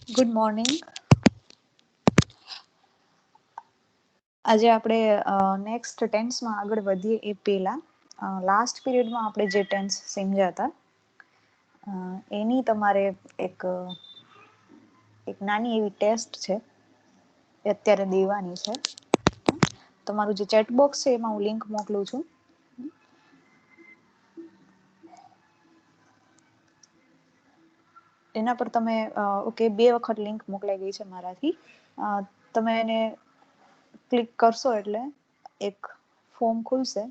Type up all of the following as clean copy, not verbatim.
Good morning. આજે આપણે next ટેન્સમાં આગળ વધીએ એ પહેલા લાસ્ટ પીરિયડમાં આપણે જે ટેન્સ સમજ્યા હતા એની તમારે એક નાની એવી ટેસ્ટ છે એ અત્યારે દેવાની છે. તમારું જે ચેટ બોક્સ છે એમાં હું લિંક મોકલું છું. એના પર તમે ઓકે 2 વખત લિંક મોકલાઈ ગઈ છે મારાથી. તમે એને ક્લિક કરશો એટલે એક ફોર્મ ખુલશે.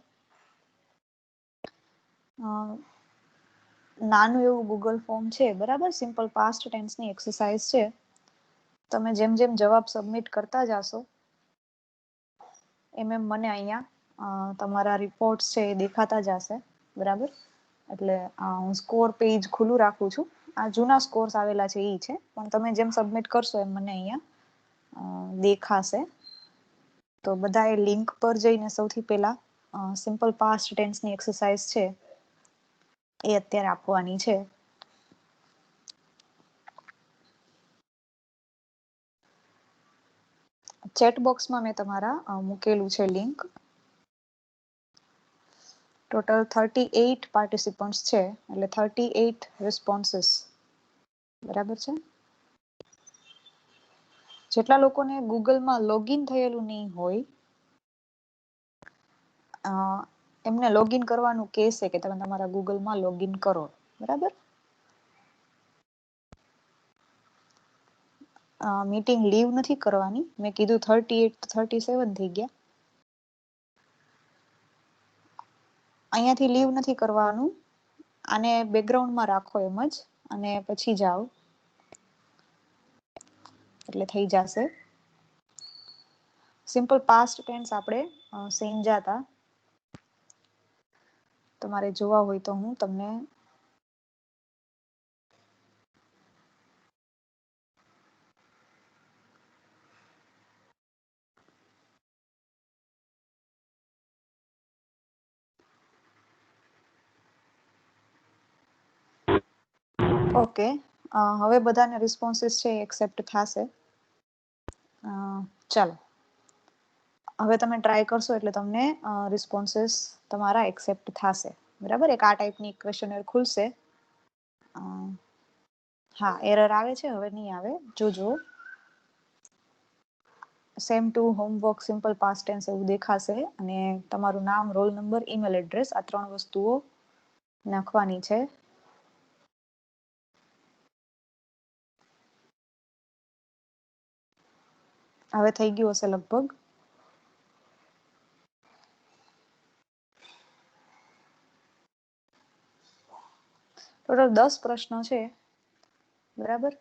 નાનું એવું ગૂગલ ફોર્મ છે, બરાબર. સિમ્પલ પાસ્ટ ટેન્સની એક્સરસાઇઝ છે. તમે જેમ જેમ જવાબ સબમિટ કરતા જાશો એમ મને અહીંયા તમારા રિપોર્ટ્સ છે એ દેખાતા જશે, બરાબર. એટલે હું સ્કોર પેજ ખુલ્લું રાખું છું. આ જૂના સ્કોર્સ આવેલા છે એ છે, પણ તમે જેમ સબમિટ કરશો એમ મને અહીંયા દેખાશે. તો બધા એ લિંક પર જઈને સૌથી પહેલા સિમ્પલ પાસ્ટ ટેન્સની એક્સરસાઇઝ છે એ અત્યારે આપવાની છે. ચેટ બોક્સમાં મેં તમારા મૂકેલું છે લિંક. ટોટલ 38 પાર્ટિસિપન્ટ્સ છે, એટલે 38 રિસ્પોન્સીસ, બરાબર છે. જેટલા લોકોને ગૂગલમાં લોગિન થયેલું નહીં હોય એમને લોગિન કરવાનું કહેશે કે તમે તમારા ગૂગલમાં લોગિન કરો, બરાબર. મીટિંગ લીવ નથી કરવાની. મેં કીધું 38 તો 37 થઈ ગયા. અહીંયાથી લીવ નથી કરવાનું. આને બેકગ્રાઉન્ડમાં રાખો એમ જ અને પછી જાઓ એટલે થઈ જશે. સિમ્પલ પાસ્ટ ટેન્સ આપણે સમજ્યા હતા. તમારે જોવા હોય તો હું તમને ઓકે. હવે બધાને રિસ્પોન્સીસ છે એક્સેપ્ટ થશે. ચાલો, હવે તમે ટ્રાય કરશો એટલે તમને રિસ્પોન્સીસ તમારા એક્સેપ્ટ થશે, બરાબર. એક આ ટાઈપની ક્વેશ્ચનર ખુલશે. હા, એરર આવે છે, હવે નહીં આવે, જોજો. Same to homework simple past tense એવું દેખાશે અને તમારું નામ, રોલ નંબર, ઈમેલ એડ્રેસ આ 3 વસ્તુઓ નાખવાની છે. હવે થઈ ગયું હશે લગભગ. ટોટલ 10 પ્રશ્નો છે, બરાબર.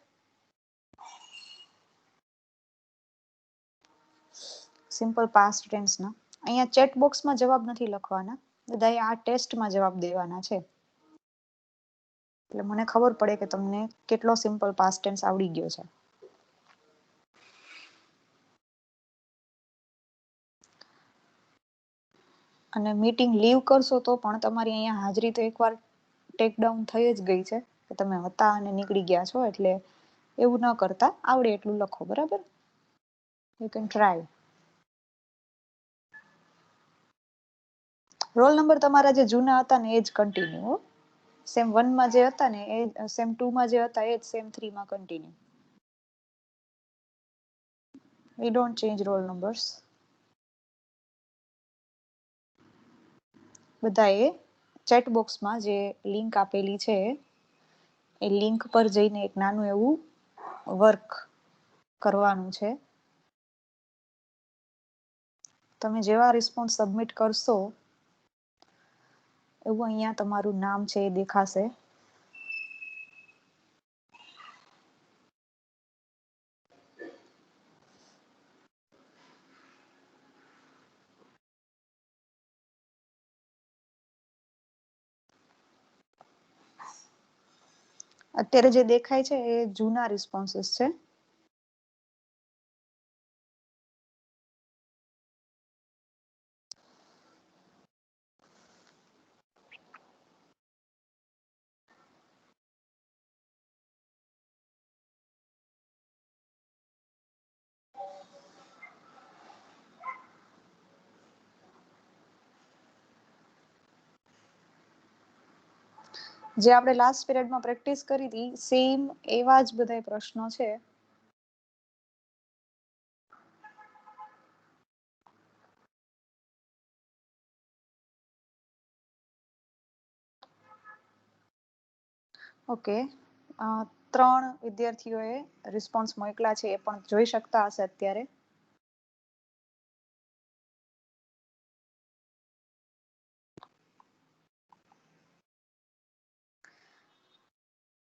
સિમ્પલ પાસ્ટ ટેન્સના અહીંયા ચેટ બોક્સમાં જવાબ નથી લખવાના, બધાએ આ ટેસ્ટમાં જવાબ દેવાના છે. એટલે મને ખબર પડે કે તમને કેટલો સિમ્પલ પાસ્ટ ટેન્સ આવડી ગયો છે. અને મીટિંગ લીવ કરશો તો પણ તમારી અહીંયા હાજરી તો એકવાર ટેક ડાઉન થઈ જ ગઈ છે કે તમે હતા અને નીકળી ગયા છો. એટલે એવું ન કરતા આવડે એટલું લખો, બરાબર. You can try. Roll number તમારા જે જૂના હતા ને એ જ કન્ટિન્યુ. સેમ 1 માં જે હતા ને એ સેમ 2 માં જે હતા એ જ સેમ 3 માં continue. We don't change roll numbers. બધાએ ચેટ બોક્સમાં જે લિંક આપેલી છે એ લિંક પર જઈને એક નાનું એવું વર્ક કરવાનું છે. તમે જેવા રિસ્પોન્સ સબમિટ કરશો એવું અહીંયા તમારું નામ છે એ દેખાશે. અત્યારે જે દેખાય છે એ જૂના રિસ્પોન્સીસ છે. જે આપણે લાસ્ટ પીરિયડમાં પ્રેક્ટિસ કરી હતી સેમ એવા જ બધા પ્રશ્નો છે. ઓકે, 3 વિદ્યાર્થીઓએ રિસ્પોન્સ મોકલા છે, એ પણ જોઈ શકતા હશે અત્યારે.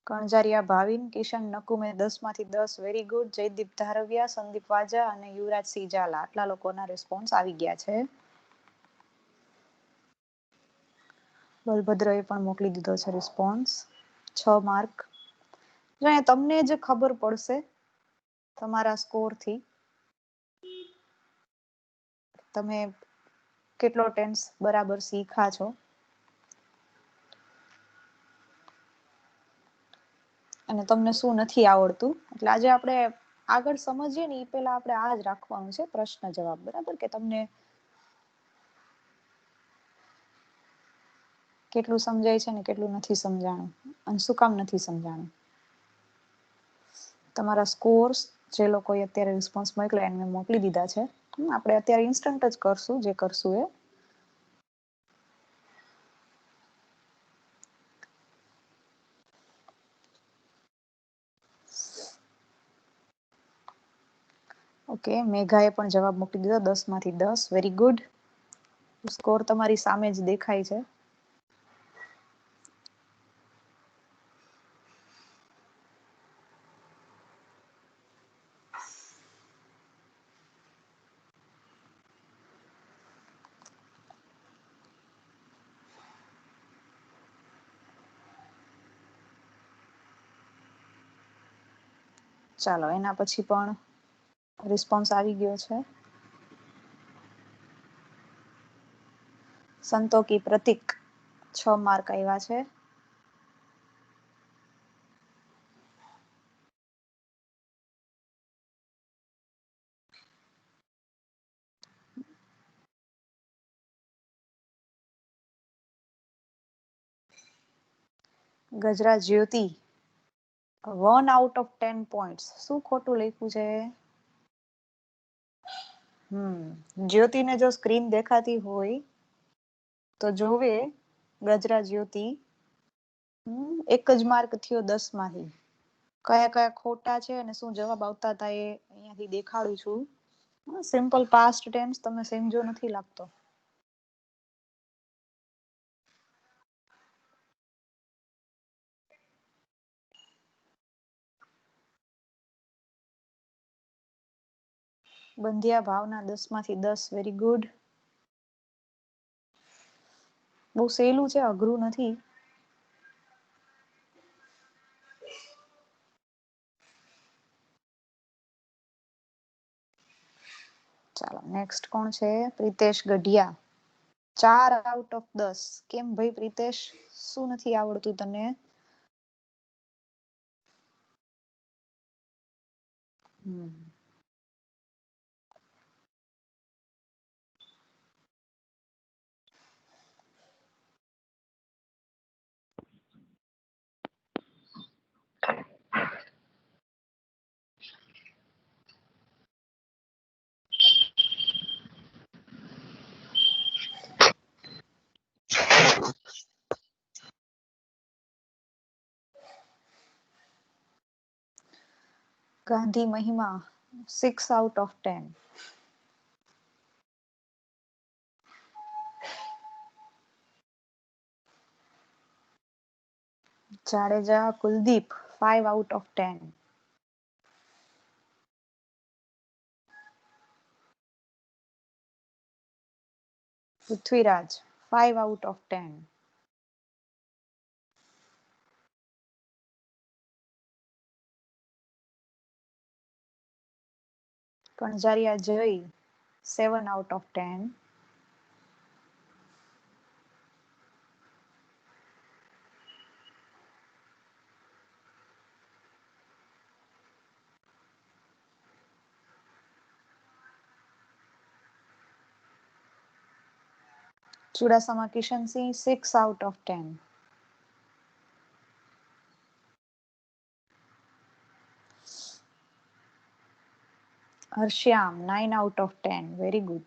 કણજારિયા ભાવિન, કિશન નકુમે 10 માંથી 10, વેરી ગુડ. જયદીપ ધારવિયા, સંદીપ વાજા અને યુવરાજ સિંહ ઝાલા, આટલા લોકોના રિસ્પોન્સ આવી ગયા છે. બલભદ્રએ પણ મોકલી દીધો છે રિસ્પોન્સ. 6 માર્ક. જો તમને જ ખબર પડશે તમારા સ્કોરથી તમે કેટલો ટેન્સ બરાબર શીખા છો. અને તમને શું નથી આવડતું. એટલે આજે આપણે આગળ સમજીએ ને એ પહેલા આપણે આ જ રાખવાનું છે પ્રશ્ન જવાબ, બરાબર? કે તમને કેટલું સમજાય છે ને કેટલું નથી સમજાણું અને શું કામ નથી સમજાણું. તમારા સ્કોર્સ જે લોકોએ અત્યારે રિસ્પોન્સ મોકલ્યા એને મોકલી દીધા છે. આપણે અત્યારે ઇન્સ્ટન્ટ જ કરશું જે કરશું એ. ઓકે, મેઘાએ પણ જવાબ મોકલી દીધો 10 માંથી 10, વેરી ગુડ. સ્કોર તમારી સામે જ દેખાય છે. ચાલો, એના પછી પણ રિસ્પોન્સ આવી ગયો છે. સંતોકી પ્રતિક 6 માર્ક આવ્યા છે. ગજરાજ જ્યોતિ 1 આઉટ ઓફ 10 પોઈન્ટ્સ. શું ખોટું લખ્યું છે? જ્યોતિને જો સ્ક્રીન દેખાતી હોય તો જોવે ગજરાજ જ્યોતિ 1 જ માર્ક થયો 10 માંથી. કયા કયા ખોટા છે અને શું જવાબ આવતા હતા એ અહીંયાથી દેખાડું છું. સિમ્પલ પાસ્ટ ટેન્સ તમે સમજો નથી લાગતો. બંધિયા ભાવના 10 માંથી 10, વેરી ગુડ. બહુ સહેલું છે, અઘરું નથી. ચાલો, નેક્સ્ટ કોણ છે? Pritesh Gadhiya 4 out of 10. કેમ ભાઈ પ્રિતેશ, શું નથી આવડતું તને? Gandhi Mahima 6 out of 10. Jadeja Kuldeep 5 out of 10. Prithviraj 5 out of 10. Kanjariya Jay 7 out of 10. Chudasama Kishansinh 6 out of 10. Harshyam 9 out of 10. Very good.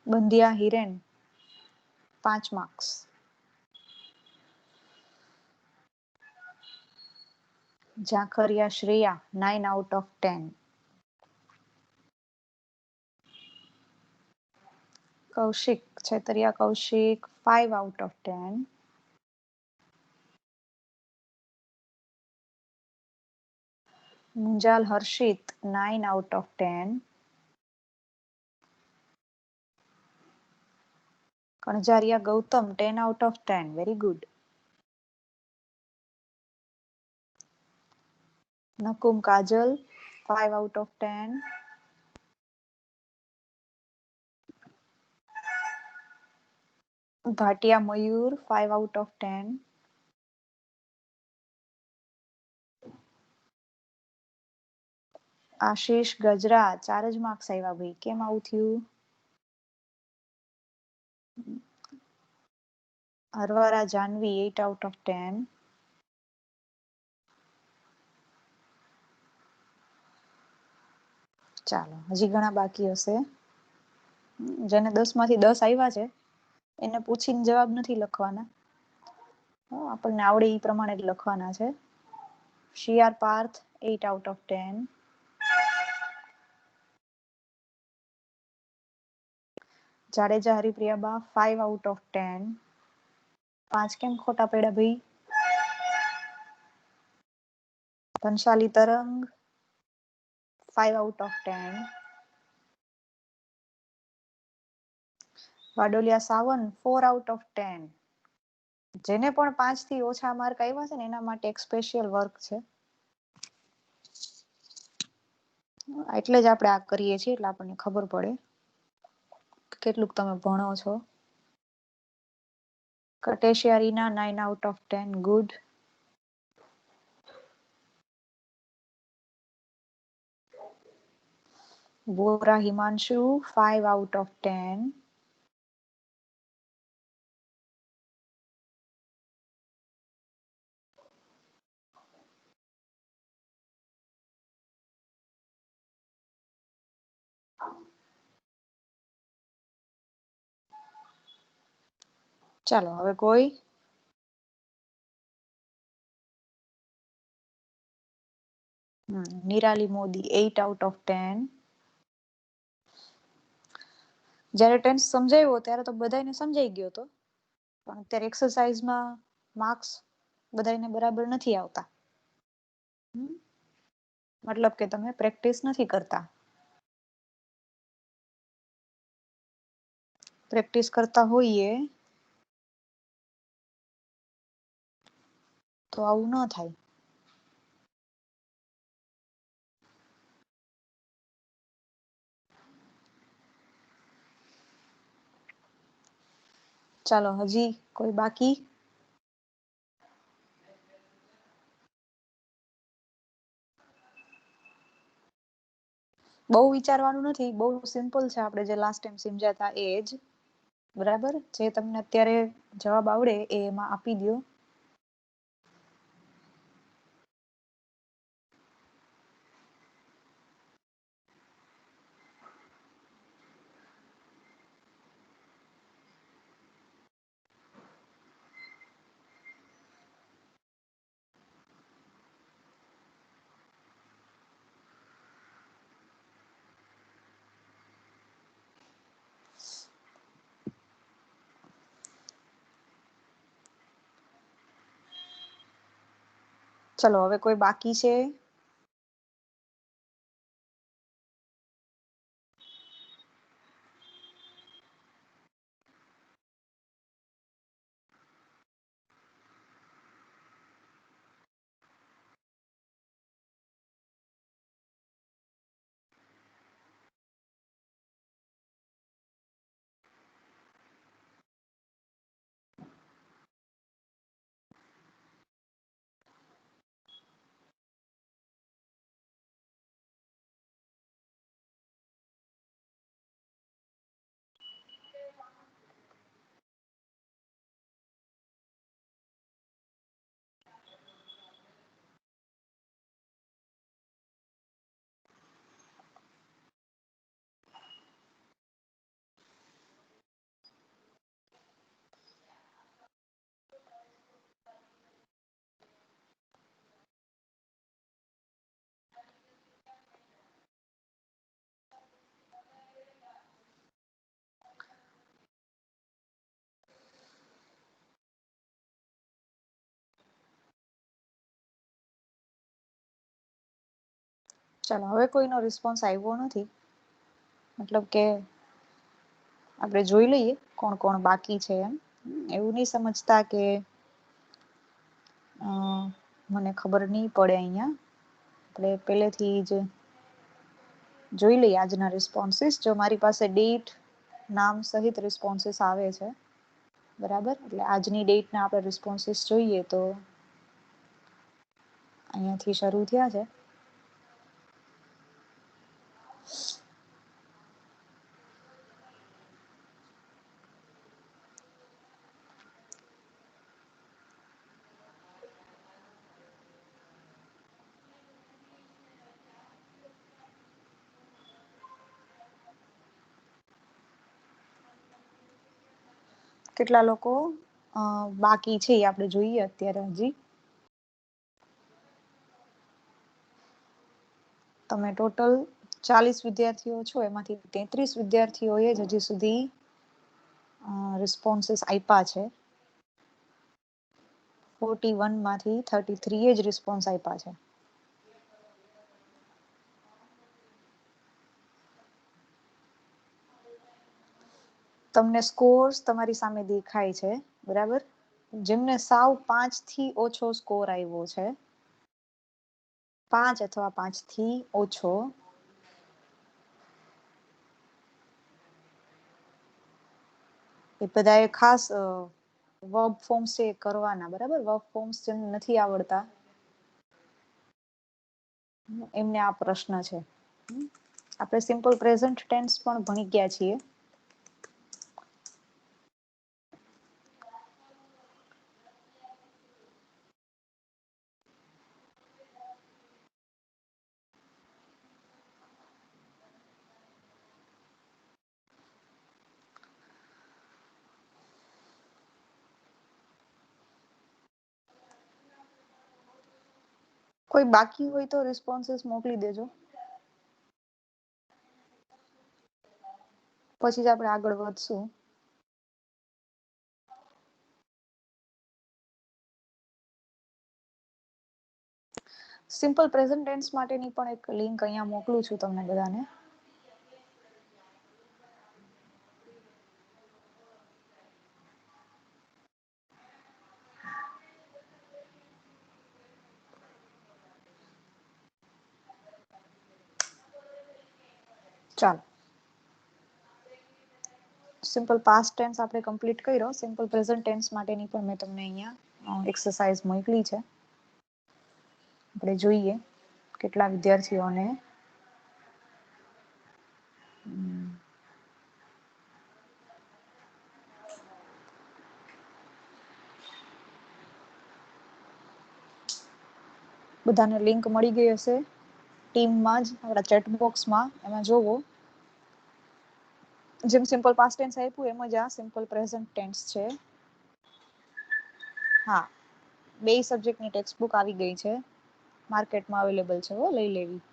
Bandhiya Hiren 5 marks. Zakhariya Shreya 9 out of 10. Kaushik Chhetariya Kaushik 5 out of 10. Munjal Harshit 9 out of 10. Kanjariya Gautam 10 out of 10. Very good. Nakum Kajal 5 out of 10. Bhatia Mayur 5 out of 10. આશીષ ગજરા 4 જ marks આવ્યા ભાઈ, કેમ આવું થયું? હરવારા Janvi 8 out of 10. ચાલો હજી ઘણા બાકી હશે. જેને 10 માંથી 10 આવ્યા છે એને પૂછીને જવાબ નથી લખવાના, આપણને આવડે એ પ્રમાણે જ લખવાના છે. શિયાર Parth 8 out of 10. Jadeja હરિપ્રિયાબા 5 out of 10. 5 કેમ ખોટા પડ્યા ભાઈ? ધનશાલી તરંગ 5 out of 10. Vadoliya Savan 4 out of 10. જેને પણ 5 થી ઓછા માર્ક આવ્યા છે ને એના માટે એક સ્પેશિયલ વર્ક છે, એટલે જ આપણે આ કરીએ છીએ, એટલે આપણને ખબર પડે કેટલુંક તમે ભણો છો. Kateshiya Reena 9 out of 10. Good. Vora Himanshu 5 out of 10. ચાલો હવે કોઈ? Nirali Modi 8 out of 10. જ્યારે ટેન્સ સમજાવ્યો ત્યારે તો બધાને સમજાઈ ગયો હતો, પણ અત્યારે એક્સરસાઇઝમાં માર્ક્સ બધાને બરાબર નથી આવતા, મતલબ કે તમે પ્રેક્ટિસ નથી કરતા. પ્રેક્ટિસ કરતા હોઈએ તો આવું ન થાય. ચાલો હજી કોઈ બાકી? બહુ વિચારવાનું નથી, બહુ સિમ્પલ છે. આપણે જે લાસ્ટ ટાઈમ સમજ્યા હતા એ જ બરાબર. જે તમને અત્યારે જવાબ આવડે એ એમાં આપી દો. ચલો હવે કોઈ બાકી છે? ચાલો, હવે કોઈનો રિસ્પોન્સ આવ્યો નથી, મતલબ કે આપણે જોઈ લઈએ કોણ કોણ બાકી છે એમ. એવું નહીં સમજતા કે મને ખબર નહીં પડે. અહીંયા આપણે પહેલેથી જ જોઈ લઈએ આજના રિસ્પોન્સીસ. જો મારી પાસે ડેટ નામ સહિત રિસ્પોન્સીસ આવે છે, બરાબર. એટલે આજની ડેટના આપણે રિસ્પોન્સીસ જોઈએ તો અહીંયાથી શરૂ થયા છે. કેટલા લોકો બાકી છે એ આપણે જોઈએ અત્યારે. હજી તમે ટોટલ 40 વિદ્યાર્થીઓ છો, એમાંથી 33 વિદ્યાર્થીઓએ જ હજી સુધી રિસ્પોન્સીસ આપ્યા છે. 41 માંથી 33 જ રિસ્પોન્સ આપ્યા છે. તમને સ્કોર્સ તમારી સામે દેખાય છે, બરાબર. જેમને સાવ 5 થી ઓછો સ્કોર આવ્યો છે, 5 અથવા 5 થી ઓછો, એ બધાએ ખાસ વર્બ ફોર્મ્સ છે કરવાના, બરાબર. વર્બ ફોર્મ્સ જેને નથી આવડતા એમને આ પ્રશ્ન છે. આપણે સિમ્પલ પ્રેઝન્ટ ટેન્સ પણ ભણી ગયા છીએ. કોઈ બાકી હોય તો રિસ્પોન્સીસ મોકલી દેજો, પછી જ આપણે આગળ વધશું. સિમ્પલ પ્રેઝન્ટ ટેન્સ માટેની પણ એક લિંક અહીંયા મોકલું છું તમને બધાને. ચાલો, સિમ્પલ પાસ્ટ ટેન્સ આપણે કમ્પ્લીટ કર્યો. સિમ્પલ પ્રેઝન્ટ ટેન્સ માટેની પણ મેં તમને અહીંયા એક્સરસાઇઝ મોકલી છે. આપણે જોઈએ કેટલા વિદ્યાર્થીઓને બધાને લિંક મળી ગઈ હશે ટીમમાં જ, આપણા ચેટ બોક્સમાં. એમાં જોવો, જેમ સિમ્પલ પાસ્ટ ટેન્સ આપ્યું એમ જ આ સિમ્પલ પ્રેઝન્ટ ટેન્સ છે. હા, 2 સબ્જેક્ટની ટેક્સ્ટ બુક આવી ગઈ છે, માર્કેટમાં અવેલેબલ છે, લઈ લેવી.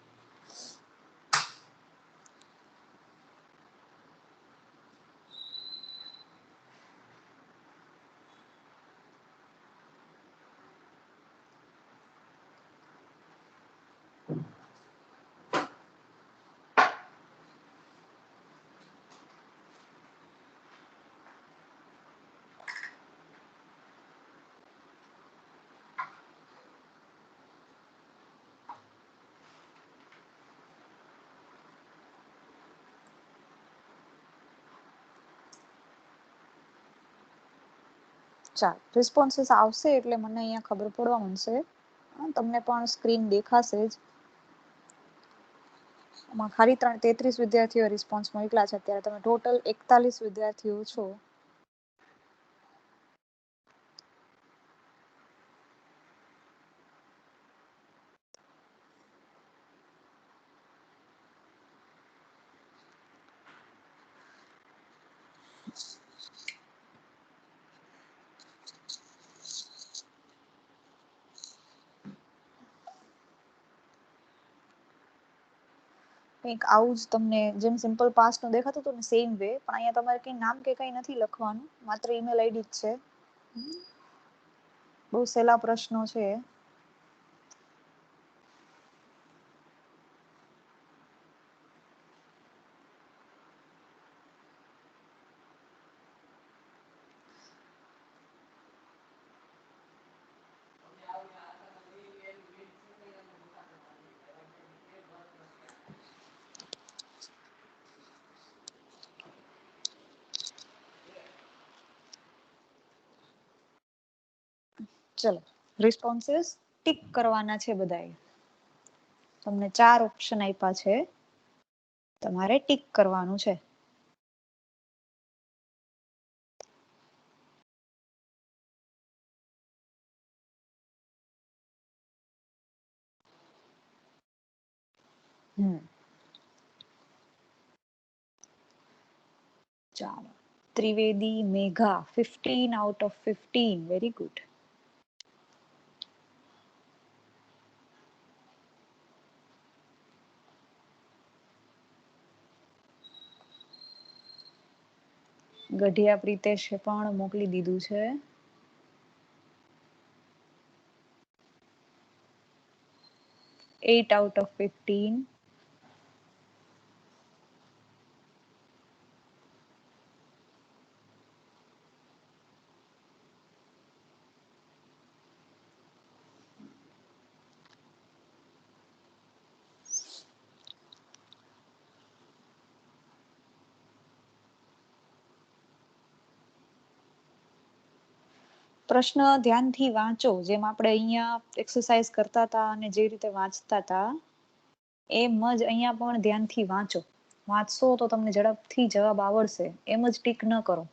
ચાલો, રિસ્પોન્સીસ આવશે એટલે મને અહીંયા ખબર પડવા માંડશે. તમને પણ સ્ક્રીન દેખાશે જ. આમાં ખાલી 33 વિદ્યાર્થીઓ રિસ્પોન્સ મોકલ્યા છે. અત્યારે તમે ટોટલ 41 વિદ્યાર્થીઓ છો. કંઈક આવું જ તમને જેમ સિમ્પલ પાસ્ટ નું દેખાતું હતું ને, સેમ વે. પણ અહીંયા તમારે કંઈ નામ કે કંઈ નથી લખવાનું, માત્ર ઈમેલ આઈડી જ છે. બહુ સહેલા પ્રશ્નો છે. ચલો રિસ્પોન્સીસ ટીક કરવાના છે બધાએ. તમને 4 ઓપ્શન આપ્યા છે, તમારે ટીક કરવાનું છે. ચાલો Trivedi Megha 15 out of 15 very good. Gadhiya પ્રિતેશે પણ મોકલી દીધું છે. Eight out of 15. પ્રશ્ન ધ્યાનથી વાંચો, જેમ આપણે અહીંયા એક્સરસાઇઝ કરતા હતા અને જે રીતે વાંચતા હતા એમ જ અહીંયા પણ ધ્યાનથી વાંચો. વાંચશો તો તમને ઝડપથી જવાબ આવડશે, એમ જ ટીક ન કરો.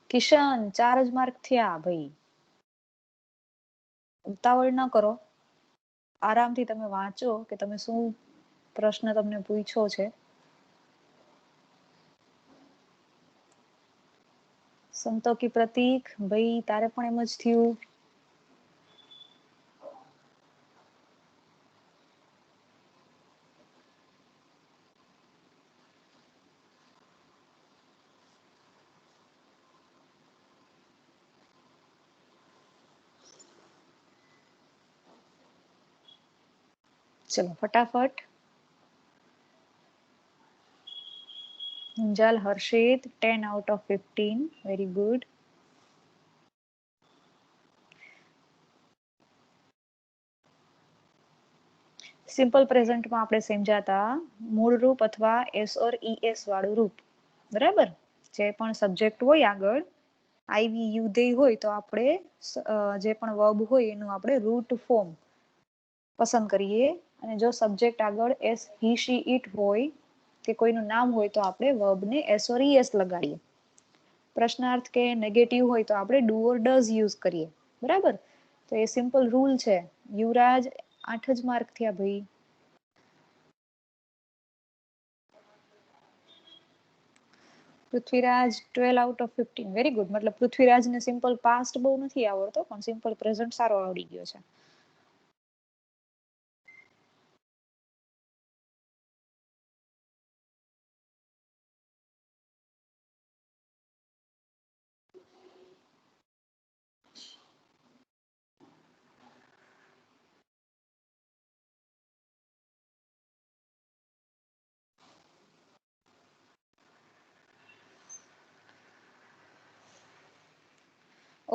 કિશન 4 જ માર્ક થયા ભાઈ, ઉતાવળ ન કરો. આરામથી તમે વાંચો કે તમે શું પ્રશ્ન તમને પૂછ્યો છે. સંતોકી પ્રતીક ભાઈ તારે પણ એમ જ થયું. ચલો ફટાફટ. Anjal Harshit 10 out of 15 very good. Simple પ્રેઝન્ટમાં આપણે સમજાતા મૂળ રૂપ અથવા એસ ઓર ઈએસ વાળું રૂપ, બરાબર. જે પણ સબ્જેક્ટ હોય આગળ આઈવી યુ દે હોય તો આપણે જે પણ વર્બ હોય એનું આપણે રૂટ ફોર્મ પસંદ કરીએ, અને જો સબ્જેક્ટ આગળ એસ હી શી ઇટ હોય કે કોઈનું નામ હોય તો આપણે વર્બને એસ ઓર ઈએસ લગાડીએ. પ્રશ્નાર્થ કે નેગેટિવ હોય તો આપણે ડુ ઓર ડઝ યુઝ કરીએ, બરાબર. તો એ સિમ્પલ રૂલ છે. યુવરાજ 8 જ માર્ક થયા ભાઈ. Prithviraj 12 out of 15 very good. મતલબ પૃથ્વીરાજને સિમ્પલ પાસ્ટ બહુ નથી આવડતો, પણ સિમ્પલ પ્રેઝન્ટ સારો આવડી ગયો છે.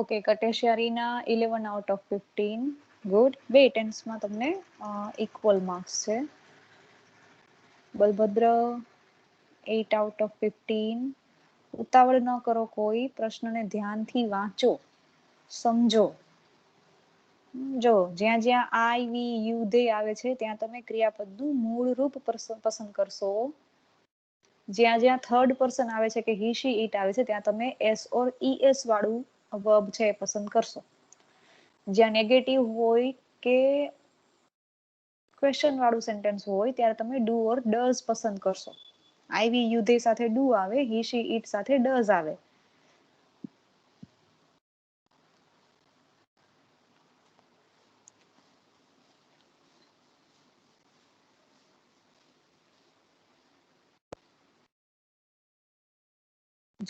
ઓકે, કટેશિયારીના 11 out of 15 ગુડ. બે ટેન્સમાં તમને ઇક્વલ માર્ક્સ છે. Balbhadra 8 out of 15. ઉતાવળ ન કરો કોઈ, પ્રશ્નને ધ્યાનથી વાંચો, સમજો. જો જ્યાં જ્યાં આઈ વી યુ દે આવે છે ત્યાં તમે ક્રિયાપદનું મૂળ રૂપ પસંદ કરશો. જ્યાં જ્યાં થર્ડ પર્સન આવે છે કે હી શી ઇટ આવે છે ત્યાં તમે એસ ઓર ઈએસ વાળું વર્બ છે એ પસંદ કરશો. જ્યાં નેગેટિવ હોય કે ક્વેશ્ચન વાળું સેન્ટેન્સ હોય ત્યારે તમે ડુ ઓર ડઝ પસંદ કરશો. આઈવી યુ દે સાથે ડુ આવે, હી શી ઇટ સાથે ડઝ આવે.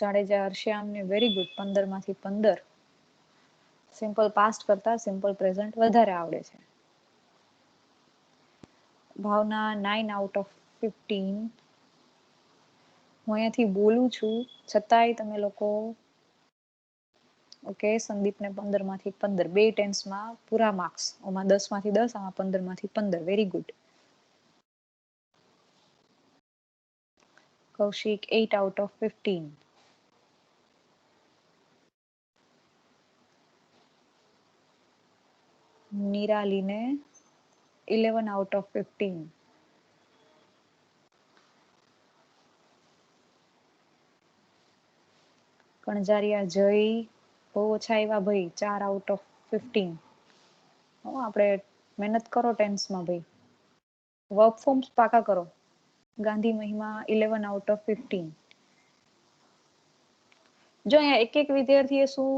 જાડેજા હર્ષ્યામને વેરી ગુડ, 15 માંથી 15. સિમ્પલ પાસ્ટ કરતા સિમ્પલ પ્રેઝન્ટ વધારે આવડે છે. ભાવના 9 out of 15. હું અહીંયાથી બોલું છું છતાંય તમે લોકો ઓકે. સંદીપને 15 માંથી 15. બે ટેન્સમાં પૂરા માર્ક્સ. આમાં 10 માંથી 10, આમાં 15 માંથી 15 very good. Kaushik 8 out of 15. નિરાલીને 11 out of 15. કણજારિયા જય બહુ ઓછા આવ્યા ભાઈ, 4 out of 15. આપણે મહેનત કરો ટેન્સમાં ભાઈ, વર્ક ફોર્મ્સ પાકા કરો. ગાંધી મહિમા 11 out of 15. જો અહીંયા એક એક વિદ્યાર્થીએ શું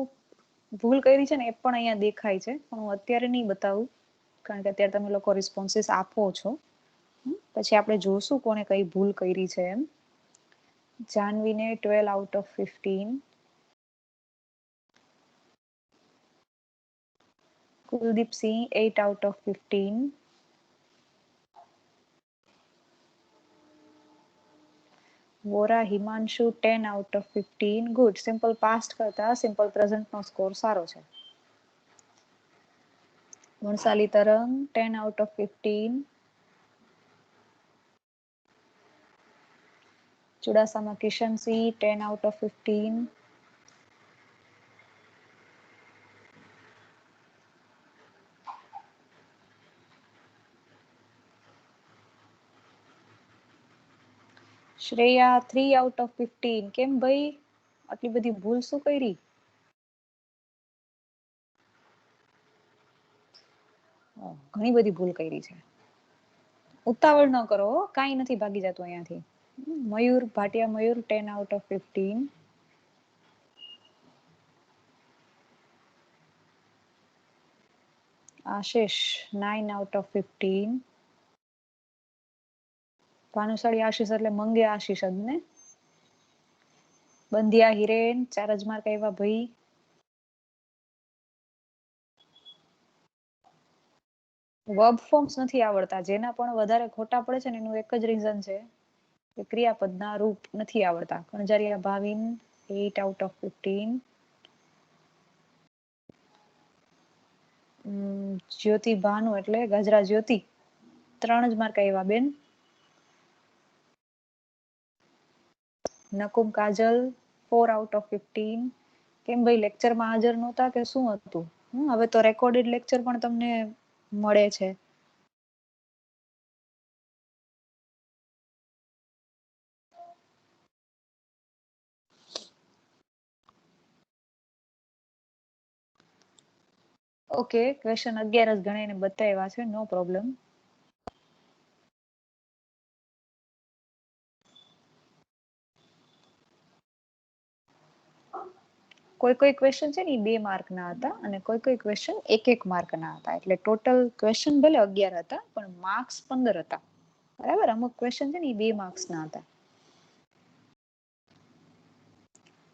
ભૂલ કરી છે ને એ પણ અહીંયા દેખાય છે, પણ હું અત્યારે નહીં બતાવું કારણ કે અત્યારે તમે લોકો રિસ્પોન્સીસ આપો છો. પછી આપણે જોશું કોને કઈ ભૂલ કરી છે એમ. જાનવીને 12 out of 15. Kuldeepsinh 8 out of 15. Vora Himanshu 10 out of 15. Good. Simple past કરતા સિમ્પલ પ્રેઝન્ટ નો સ્કોર સારો છે. વણસાલી તરંગ 10 out of 15. ચુડાસામાં Kishansinh 10 out of 15. Shreya 3 out of 15. કેમ ભાઈ આટલી બધી ભૂલ શું કરી? ઘણી બધી ભૂલ કરી છે. ઉતાવળ ન કરો, કાંઈ નથી ભાગી જતું અહીંયાથી. મયુર ભાટિયા મયુર 10 out of 15. Ashish 9 out of 15. Bhanushali Ashish એટલે મંગે આશિષ જ ને. બંધિયા હિરેન 4 જ માર્ક આવ્યા ભાઈ. વર્બ ફોર્મ્સ નથી આવડતા, જેના પણ વધારે ખોટા પડે છે ને એનું એક જ રીઝન છે કે ક્રિયાપદના રૂપ નથી આવડતા. કણજારિયા ભાવિન 8 out of 15. જ્યોતિ ભાનુ એટલે ગજરા જ્યોતિ 3 જ માર્ક આવ્યા બેન. નકુમ કાજલ 4 out of 15. કેમ ભાઈ લેક્ચરમાં હાજર નહોતા કે શું હતું? હવે તો રેકોર્ડેડ લેક્ચર પણ તમને મળે છે. ઓકે, ક્વેશ્ચન 11 જ ગણીને બતાવ્યા છે, નો પ્રોબ્લેમ. કોઈ કોઈ ક્વેશ્ચન છે ને 2 માર્કના હતા અને કોઈ કોઈ ક્વેશ્ચન 1 માર્કના હતા. એટલે ટોટલ ક્વેશ્ચન ભલે 11 હતા પણ માર્ક્સ 15 હતા. બરાબર, અમુક ક્વેશ્ચન છે ને 2 માર્ક્સના હતા.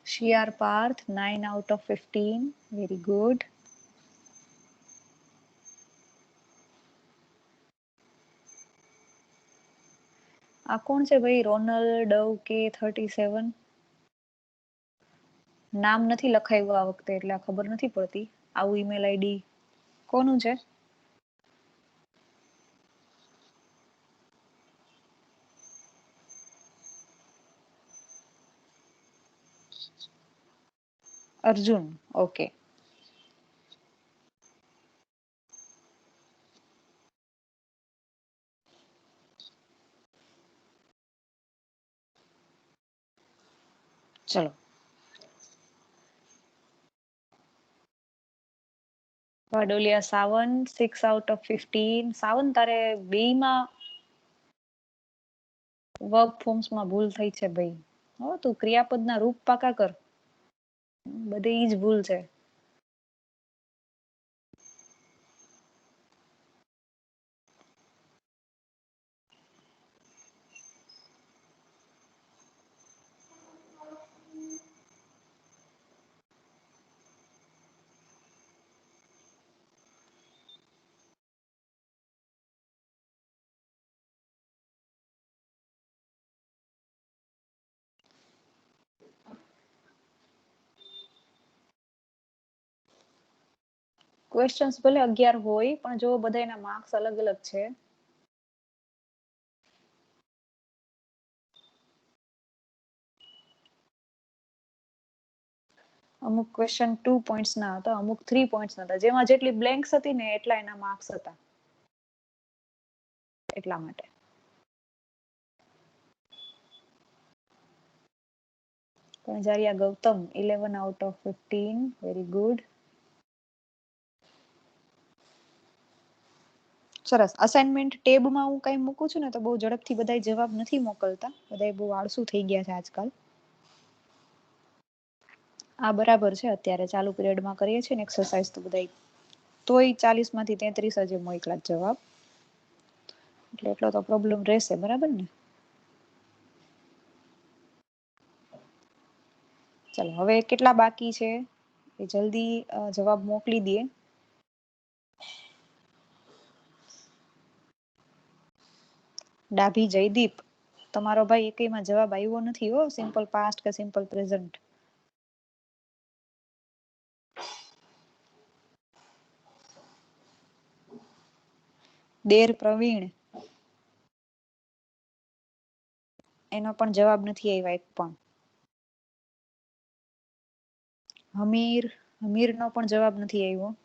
Shiyar Parth 9 out of 15. Very good. આ કોણ છે ભાઈ? રોનલ ડવ કે 37. નામ નથી લખાયું આ વખતે એટલે ખબર નથી પડતી. આવું ઈમેલ આઈડી કોનું છે? અર્જુન. ઓકે. ચલો. વાડોલિયા સાવન 6 out of 15. સાવન તારે બેયમાં વર્ક ફોર્મ્સમાં ભૂલ થઈ છે ભાઈ. હો, તું ક્રિયાપદના રૂપ પાકા કર. બધે ઈ જ ભૂલ છે. ક્વેશ્ચન્સ ભલે 11 હોય પણ જો બધાના માર્ક્સ અલગ અલગ છે. અમુક ક્વેશ્ચન 2 પોઈન્ટ્સ ના હતા, અમુક 3 પોઈન્ટ્સ ના હતા. જેમાં જેટલી બ્લેન્ક્સ હતી ને એટલા એના માર્ક્સ હતા, એટલા માટે. કણજારિયા ગૌતમ 11 આઉટ ઓફ 15, વેરી ગુડ. સરસ. અસાઇનમેન્ટ ટેબમાં હું કઈ મૂકું છું ને તો બહુ ઝડપથી બધાય જવાબ નથી મોકલતા, બધાય બહુ આળસુ થઈ ગયા છે આજકાલ. આ બરાબર છે, અત્યારે ચાલુ પીરિયડમાં કરીએ છીએ ને એક્સરસાઇઝ તો બધાય તોય 40 માંથી 33 જ મોકલા જવાબ, એટલે એટલો તો પ્રોબ્લેમ રહેશે, બરાબર ને? ચલો હવે કેટલા બાકી છે એ જલ્દી જવાબ મોકલી દઈએ. ડાભી જયદીપ, તમારો ભાઈ એકયમાં જવાબ આવ્યો નથી હો, સિમ્પલ પાસ્ટ કે સિમ્પલ પ્રેઝન્ટ. દેર પ્રવીણ, એનો પણ જવાબ નથી આવ્યા એક પણ. હમીર, હમીરનો પણ જવાબ નથી આવ્યો.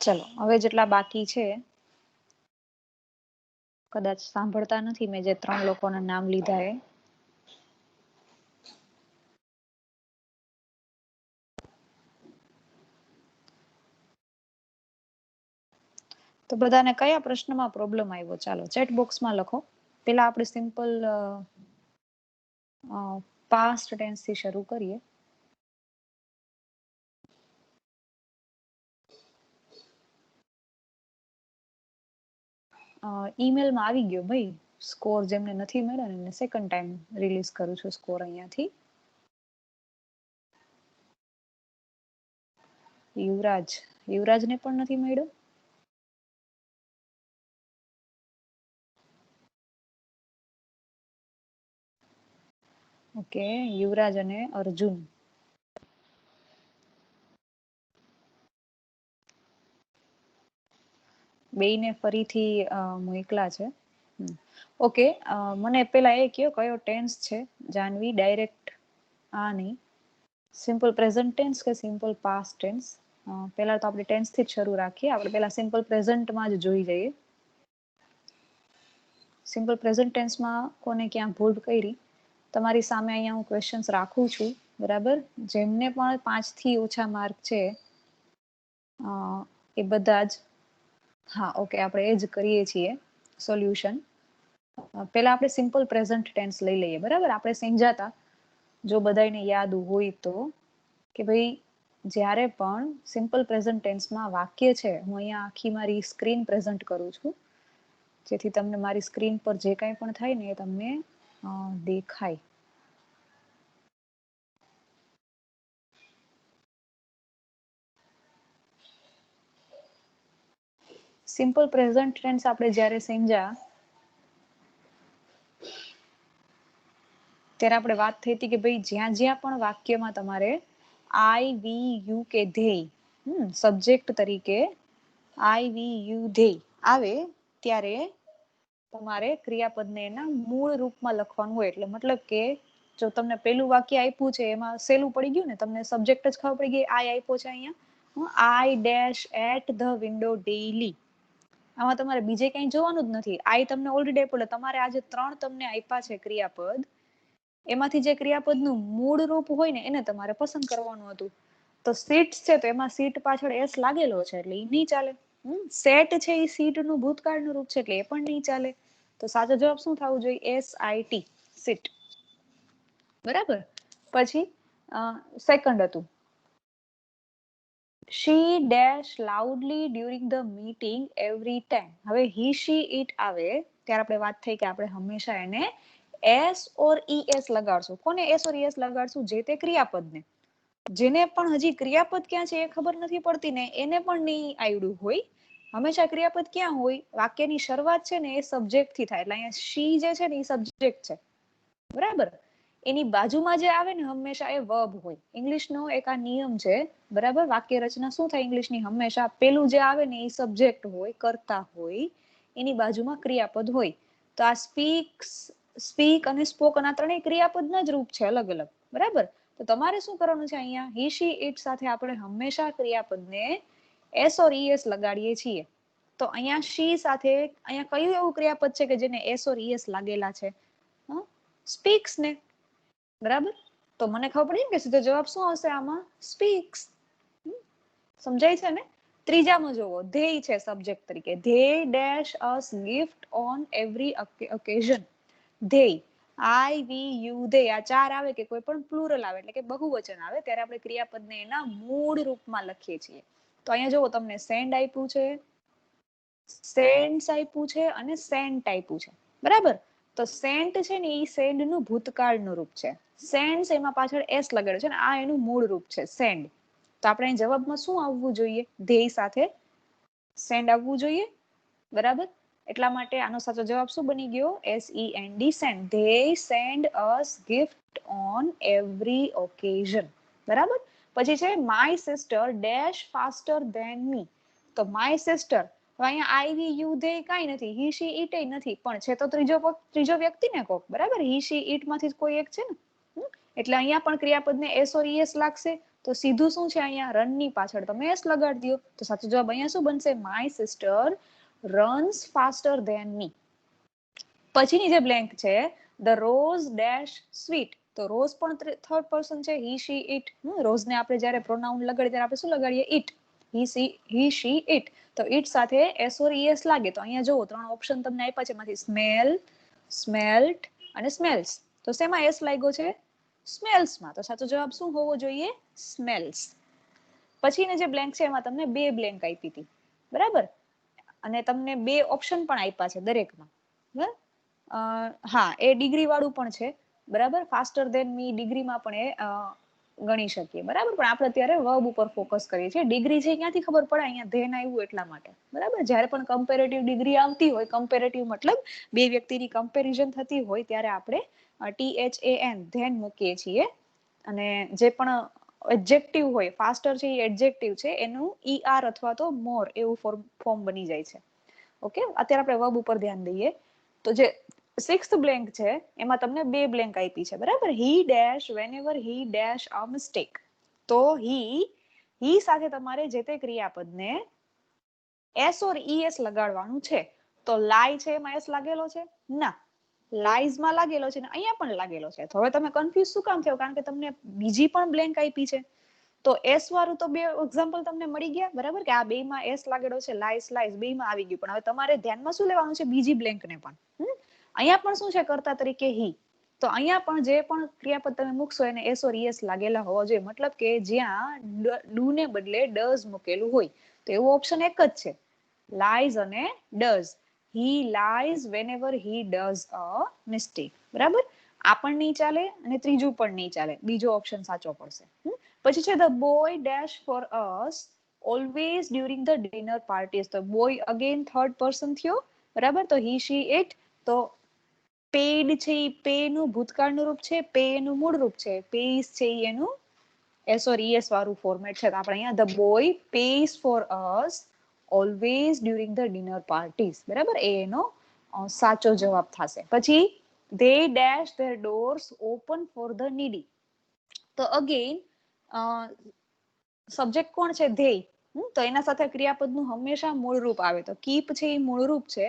ચલો હવે જેટલા બાકી છે, કદાચ સાંભળતા નથી મેં જે 3 લોકોના નામ લીધા એ. તો બધાને કયા પ્રશ્નમાં પ્રોબ્લેમ આવ્યો ચાલો ચેટ બોક્સમાં લખો. પેલા આપણે સિમ્પલ પાસ્ટ ટેન્સ થી શરૂ કરીએ. ઈમેલમાં આવી ગયો ભાઈ સ્કોર, જેમને નથી મળ્યો ને એમને સેકન્ડ ટાઈમ રિલીઝ કરું છું સ્કોર અહીંયાથી. યુવરાજ, યુવરાજને પણ નથી મળ્યો. ઓકે, યુવરાજ અને અર્જુન. બેયને ફરીથી મોકલા છે. ઓકે, મને પેલા એ કયો ટેન્સ છે જાનવી? ડાયરેક્ટ આ નહીં, સિમ્પલ પ્રેઝન્ટ ટેન્સ કે સિમ્પલ પાસ્ટ ટેન્સ? પહેલા તો આપણે ટેન્સ થી જ શરૂ રાખીએ. આપણે પહેલા સિમ્પલ પ્રેઝન્ટમાં જ જોઈ જઈએ. સિમ્પલ પ્રેઝન્ટ ટેન્સમાં કોને ક્યાં ભૂલ કરી? તમારી સામે અહીંયા હું ક્વેશ્ચન્સ રાખું છું, બરાબર? જેમને પણ 5 થી ઓછા માર્ક છે એ બધા જ, હા ઓકે, આપણે એ જ કરીએ છીએ સોલ્યુશન. પહેલા આપણે સિમ્પલ પ્રેઝન્ટ ટેન્સ લઈ લઈએ, બરાબર? આપણે સમજાતા, જો બધાને યાદ હોય તો, કે ભાઈ જ્યારે પણ સિમ્પલ પ્રેઝન્ટ ટેન્સમાં વાક્ય છે, હું અહીંયા આખી મારી સ્ક્રીન પ્રેઝન્ટ કરું છું જેથી તમને મારી સ્ક્રીન પર જે કંઈ પણ થાય ને એ તમને દેખાય. સિમ્પલ પ્રેઝન્ટ ટેન્સ આપણે જ્યારે સમજ્યા ત્યારે આપણે વાત થઈ હતી કે ભાઈ જ્યાં જ્યાં પણ વાક્યમાં તમારે આઈ, વી, યુ કે ધેય સબ્જેક્ટ તરીકે આઈ, વી, યુ, ધેય આવે ત્યારે તમારે ક્રિયાપદને એના મૂળ રૂપમાં લખવાનું હોય. એટલે મતલબ કે જો તમને પેલું વાક્ય આપ્યું છે એમાં સહેલું પડી ગયું ને, તમને સબ્જેક્ટ જ ખબર પડી ગઈ, આઈ આપ્યો છે અહીંયા, I dash at the window daily. આમાં તમારે બીજે કઈ જોવાનું જ નથી. આઈ તમને ઓલરેડી આપ્યો, એટલે તમારે આજે 3 તમને આપ્યા છે ક્રિયાપદ, એમાંથી જે ક્રિયાપદનું મૂળ રૂપ હોય ને એને તમારે પસંદ કરવાનું હતું. તો સીટ્સ છે તો એમાં સીટ પાછળ એસ લાગેલો છે એટલે એ નહીં ચાલે. સેટ છે એ સીટનું ભૂતકાળનું રૂપ છે એટલે એ પણ નહીં ચાલે. તો સાચો જવાબ શું થવું જોઈએ? SIT, seat. બરાબર. પછી સેકન્ડ હતું, she dash loudly during the meeting every time. હવે he, she, it આવે ત્યારે આપણે વાત થઈ કે આપણે હંમેશા એને એસ ઓર es લગાડશું. કોને એસ ઓર es લગાડશું? જે તે ક્રિયાપદને. જેને પણ હજી ક્રિયાપદ ક્યાં છે એ ખબર નથી પડતી ને એને પણ નહીં આવડ્યું હોય, હંમેશા ક્રિયાપદ ક્યાં હોય? વાક્યની શરૂઆત છે ને એ સબ્જેક્ટ થી થાય. એટલે અહીંયા she જે છે ને એ સબ્જેક્ટ છે, બરાબર. એની બાજુમાં જે આવે ને હંમેશા એ વર્બ હોય. ઇંગ્લિશનો એક આ નિયમ છે, બરાબર. વાક્ય રચના શું થાય ઇંગ્લિશની? હંમેશા પેલું જે આવે ને એ સબ્જેક્ટ હોય, કરતા હોય, એની બાજુમાં ક્રિયાપદ હોય. તો આ સ્પીક્સ, સ્પીક અને સ્પોકન આ ત્રણેય ક્રિયાપદના જ રૂપ છે, અલગ અલગ, બરાબર. તો તમારે શું કરવાનું છે અહીંયા? હી શી ઇટ સાથે આપણે હંમેશા ક્રિયાપદને એસ ઓર ઈએસ લગાડીએ છીએ. તો અહીંયા શી સાથે અહીંયા કયું એવું ક્રિયાપદ છે કે જેને એસ ઓર ઈએસ લાગેલા છે? સ્પીક્સ ને, બરાબર. તો મને ખબર પડી કે સીધો જવાબ શું હશે આમાં? સ્પીક્સ. સમજાય છે ને? ત્રીજામાં જોવો, ધેય છે સબ્જેક્ટ તરીકે. They dash us gift on every occasion. They, I we you they, આ ચાર આવે કે કોઈ પણ પ્લુરલ આવે એટલે કે બહુવચન આવે ત્યારે આપણે ક્રિયાપદને એના મૂળ રૂપમાં લખીએ છીએ. તો અહીંયા જોવો તમને સેન્ડ આપ્યું છે, સેન્ડ્સ આપ્યું છે અને સેન્ટ આપ્યું છે, બરાબર. તો સેન્ટ છે ને એ સેન્ડ નું ભૂતકાળનું રૂપ છે. સેન્ડ્સ એમાં પાછળ એસ લગાડ્યો છે ને આ એનું મૂળ રૂપ છે સેન્ડ. તો આપણે જવાબમાં શું આવવું જોઈએ? ધેય સાથે સેન્ડ આવવું જોઈએ, બરાબર. એટલા માટે આનો સાચો જવાબ શું બની ગયો? SEND, send. They send us gift on every occasion, બરાબર. પછી છે my sister dash faster than me. તો માય સિસ્ટર, અહીંયા આઈ વી યુ ધે કાંઈ નથી, હી શી ઇટ એ નથી, પણ છે તો ત્રીજો વ્યક્તિ ને કોક, બરાબર. હી શી ઇટ માંથી કોઈ એક છે ને. એટલે અહીંયા પણ ક્રિયાપદને એસ ઓર ઈએસ લાગશે. તો સીધું શું છે અહીંયા? રન ની પાછળ તમે એસ લગાડી દો. તો સાચો જવાબ અહીંયા શું બનશે? My sister runs faster than me. પછીની જે બ્લેન્ક છે, ધ રોઝ ડેશ સ્વીટ. તો રોઝ પણ થર્ડ પર્સન છે, હી શી ઇટ. રોઝને આપણે જ્યારે પ્રોનાઉન લગાડીએ ત્યારે આપણે શું લગાડીએ? ઇટ. He she it. તો ઇટ સાથે એસ ઓર ઈએસ લાગે. તો અહીંયા જુઓ ત્રણ ઓપ્શન તમને આપ્યા છે, એમાંથી સ્મેલ, સ્મેલ્ટ અને સ્મેલ્સ. તો શેમાં એસ લાગ્યો છે? સ્મેલ્સમાં. તો સાચો જવાબ શું હોવો જોઈએ? સ્મેલ્સ. પછીની જે બ્લેન્ક છે એમાં તમને બે બ્લેન્ક આપી હતી, બરાબર. અને તમને બે ઓપ્શન પણ આપ્યા છે દરેકમાં, બરાબર. હા, એ ડિગ્રી વાળું પણ છે, બરાબર. ફાસ્ટર ધેન મી ડિગ્રીમાં પણ એ ગણી શકીએ, બરાબર. પણ આપણે અત્યારે વર્બ ઉપર ફોકસ કરીએ છીએ. ડિગ્રી છે ક્યાંથી ખબર પડે? અહીંયા ધેન આવ્યું એટલા માટે, બરાબર. જ્યારે પણ કમ્પેરેટિવ ડિગ્રી આવતી હોય, કમ્પેરેટિવ મતલબ બે વ્યક્તિની કમ્પેરિઝન થતી હોય ત્યારે આપણે THAN ધેન મૂકીએ છીએ. અને જે પણ એડજેક્ટિવ હોય, ફાસ્ટર છે એ એડજેક્ટિવ છે, એનું ER અથવા તો મોર એવું ફોર્મ બની જાય છે. ઓકે, અત્યારે આપણે વર્બ ઉપર ધ્યાન દઈએ. તો જે સિક્સ્થ બ્લેન્ક છે એમાં તમને બે બ્લેન્ક આપી છે, બરાબર. હી ડેશ વેનએવર હી ડેશ અ મિસ્ટેક. તો હી સાથે તમારે જે તે ક્રિયાપદને એસ ઓર ઈએસ લગાડવાનું છે. તો લાય છે એમાં એસ લાગેલો છે? ના. લાઈઝમાં લાગેલો છે ને અહીંયા પણ લાગેલો છે. તો હવે તમે કન્ફ્યુઝ શું કામ થયો? કારણ કે તમને બીજી પણ બ્લેન્ક આપી છે. તો એસ વાળું તો બે એક્ઝામ્પલ તમને મળી ગયા, બરાબર. કે આ બેમાં એસ લાગેલો છે, લાઈસ લાઈસ બેમાં આવી ગયું. પણ હવે તમારે ધ્યાનમાં શું લેવાનું છે? બીજી બ્લેન્કને પણ. અહીંયા પણ શું છે? કર્તા તરીકે હી. તો અહીંયા પણ જે પણ ક્રિયાપદ તમે મૂકશો એને એસ ઓર ઈએસ લાગેલા હોવા જોઈએ. મતલબ કે જ્યાં ડુ ને બદલે ડઝ મૂકેલું હોય. તો એવું ઓપ્શન એક જ છે, લાઈઝ અને does. He lies વેનએવર he does a mistake, બરાબર. આ પણ નહીં ચાલે અને ત્રીજું પણ નહીં ચાલે. બીજો ઓપ્શન સાચો પડશે. પછી છે the boy dash four us always during the dinner parties. તો બોય અગેન થર્ડ પર્સન થયો, બરાબર. તો હી શી ઇટ. તો પેડ છે એ પે નું ભૂતકાળનું રૂપ છે, પે એનું મૂળ રૂપ છે, પેઇસ છે એનું એસ ઓર ઈએસ વાળું ફોર્મેટ છે. તો આપણે અહીંયા the boy pays for us always during the dinner parties, બરાબર. એ એનો સાચો જવાબ થશે. પછી they dash their doors open for the needy. તો અગેન સબ્જેક્ટ કોણ છે? ધેય. તો એના સાથે ક્રિયાપદનું હંમેશા મૂળ રૂપ આવે. તો કીપ છે એ મૂળ રૂપ છે,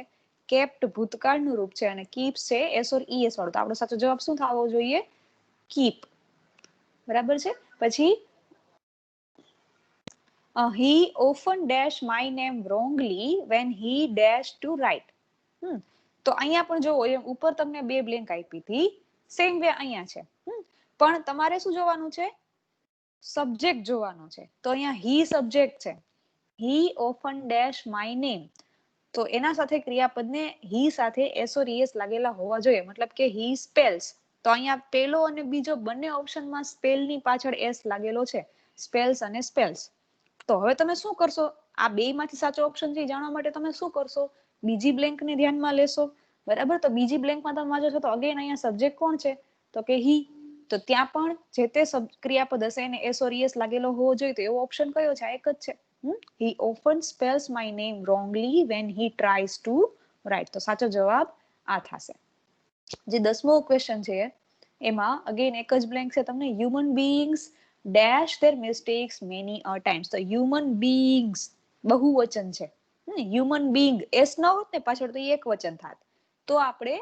કેપ્ટ ભૂતકાળનું રૂપ છે અને કીપ્સ છે એસ ઓર ઈએસ વાળું. તો આપણો સાચો જવાબ શું થવો જોઈએ? કીપ, બરાબર છે. પછી he often dash my name wrongly when he dash to write. તો અહીંયા પણ જો ઉપર તમને બે બ્લેન્ક આપી હતી, સેમ વે અહીંયા છે. પણ તમારે શું જોવાનું છે? સબ્જેક્ટ જોવાનો છે. તો અહીંયા હી સબ્જેક્ટ છે. He often dash my name. તો એના સાથે ક્રિયાપદને હી સાથે એસ ઓર ઈએસ લાગેલા હોવા જોઈએ. મતલબ કે હી સ્પેલ્સ. તો અહીંયા પેલો અને બીજો બંને ઓપ્શનમાં સ્પેલની પાછળ એસ લાગેલો છે, સ્પેલ્સ અને સ્પેલ્સ. તો હવે તમે શું કરશો? આ બે માંથી સાચો ઓપ્શન છે જાણવા માટે તમે શું કરશો? બીજી બ્લેન્ક ને ધ્યાનમાં લેશો, બરાબર? તો બીજી બ્લેન્કમાં તમે વાંચો છો તો અગેન અહીંયા સબ્જેક્ટ કોણ છે? તો કે હી. તો ત્યાં પણ જે તે ક્રિયાપદ હશે એને એસ ઓર ઈએસ લાગેલો હોવો જોઈએ. તો એવો ઓપ્શન કયો છે? આ એક જ છે. He often spells my name wrongly when he tries to write. તો સાચો જવાબ આ થશે. જે 10મો ક્વેશ્ચન છે એમાં અગેન એક જ બ્લેન્ક છે. તમને human beings dash their mistakes many a times. તો હ્યુમન બીઈંગ્સ બહુવચન છે. હ્યુમન બીઈંગ એસ ન હોત ને પાછળ તો એક વચન થાત તો આપણે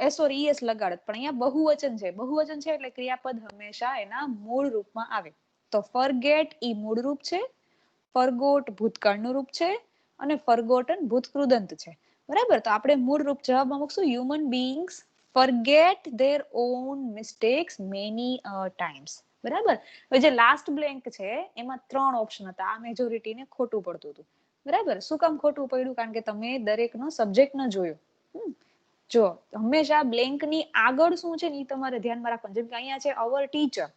એસ ઓર ઈએસ લગાડત. પણ અહીંયા બહુવચન છે. બહુવચન છે એટલે ક્રિયાપદ હંમેશા એના મૂળ રૂપમાં આવે. તો ફરગેટ ઈ મૂળ રૂપ છે, ફરગોટ ભૂતકાળનું રૂપ છે અને ફરગોટન ભૂતકૃદંત છે. બરાબર? તો આપણે મૂળ રૂપ જવાબમાં મૂકશું human beings forget their own mistakes many times. બરાબર? હવે જે લાસ્ટ બ્લેન્ક છે એમાં 3 ઓપ્શન હતા. આ મેજોરિટીને ખોટું પડતું હતું. બરાબર? શું કામ ખોટું પડ્યું? કારણ કે તમે દરેકનો સબ્જેક્ટ ન જોયો. જો હંમેશા બ્લેન્કની આગળ શું છે ને એ તમારે ધ્યાનમાં રાખવાનું. જેમ કે અહીંયા છે અવર ટીચર.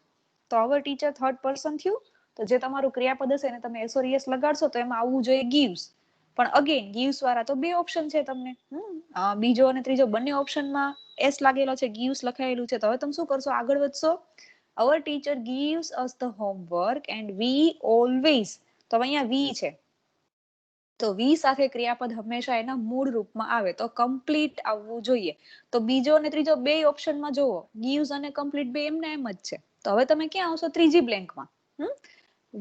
તો અવર ટીચર થર્ડ પર્સન થયું. તો જે તમારું ક્રિયાપદ હશે એને તમે એસ ઓર ઈએસ લગાડશો તો એમાં આવવું જોઈએ ગીવ્સ. પણ અગેન ગીવ્સ વાળા તો બે ઓપ્શન છે તમને. બીજો અને ત્રીજો બંને ઓપ્શનમાં એસ લાગેલો છે, ગીવ્સ લખાયેલું છે. તો હવે તમે શું કરશો? આગળ વધશો. અવર teacher gives us the homework and we always. તો અહીંયા વી છે. તો વી સાથે ક્રિયાપદ હંમેશા એના મૂળ રૂપમાં આવે. તો કમ્પ્લીટ આવવું જોઈએ. તો બીજો અને ત્રીજો બે ઓપ્શનમાં જુઓ ગીવ્સ અને કમ્પ્લીટ બે એમને એમ જ છે. તો હવે તમે ક્યાં આવશો? ત્રીજી બ્લેન્કમાં.